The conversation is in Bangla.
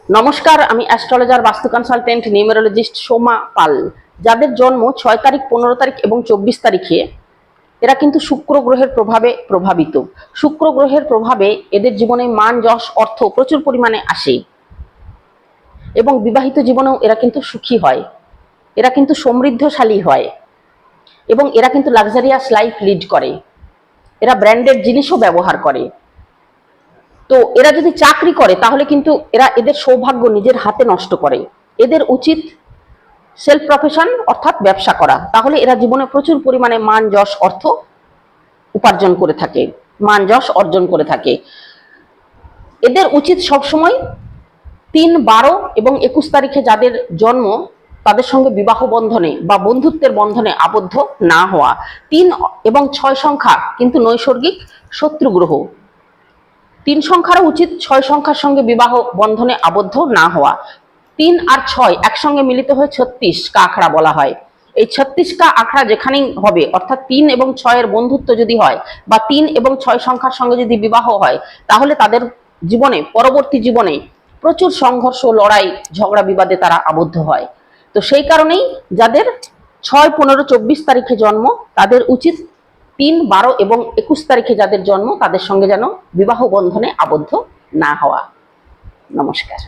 নমস্কার, আমি অ্যাস্ট্রোলজার বাস্তু কনসালটেন্ট নিউমেরোলজিস্ট সোমা পাল। যাদের জন্ম 6 তারিখ, 15 তারিখ এবং 24 তারিখে, এরা কিন্তু শুক্র গ্রহের প্রভাবে প্রভাবিত। শুক্র গ্রহের প্রভাবে এদের জীবনে মান, যশ, অর্থ প্রচুর পরিমাণে আসে এবং বিবাহিত জীবনেও এরা কিন্তু সুখী হয়, এরা কিন্তু সমৃদ্ধশালী হয় এবং এরা কিন্তু লাক্সারিয়াস লাইফ লিড করে। এরা ব্র্যান্ডেড জিনিসও ব্যবহার করে। তো এরা যদি চাকরি করে তাহলে কিন্তু এদের সৌভাগ্য নিজের হাতে নষ্ট করে। এদের উচিত সেলফ প্রফেশন অর্থাৎ ব্যবসা করা, তাহলে এরা জীবনে প্রচুর পরিমাণে মান, যশ, অর্থ উপার্জন করে থাকে, মান যশ অর্জন করে থাকে। এদের উচিত সবসময় 3, 12 এবং 21 তারিখে যাদের জন্ম তাদের সঙ্গে বিবাহ বন্ধনে বা বন্ধুত্বের বন্ধনে আবদ্ধ না হওয়া। 3 এবং 6 সংখ্যা কিন্তু নৈসর্গিক শত্রু গ্রহ। 3 সংখ্যারও উচিত 6 সংখ্যার সঙ্গে বিবাহ বন্ধনে আবদ্ধ না হওয়া। 3 আর 6 একসঙ্গে মিলিত হয়ে 36 আখড়া বলা হয়। এই 36 আখড়া যেখানেই হবে, অর্থাৎ 3 এবং 6 এর বন্ধুত্ব যদি হয় বা 3 এবং 6 সংখ্যার সঙ্গে যদি বিবাহ হয়, তাহলে তাদের জীবনে, পরবর্তী জীবনে প্রচুর সংঘর্ষ, লড়াই, ঝগড়া বিবাদে তারা আবদ্ধ হয়। তো সেই কারণেই যাদের 6, 15, 24 তারিখে জন্ম তাদের উচিত 3, 12 এবং 21 তারিখে যাদের জন্ম তাদের সঙ্গে যেন বিবাহ বন্ধনে আবদ্ধ না হওয়া। নমস্কার।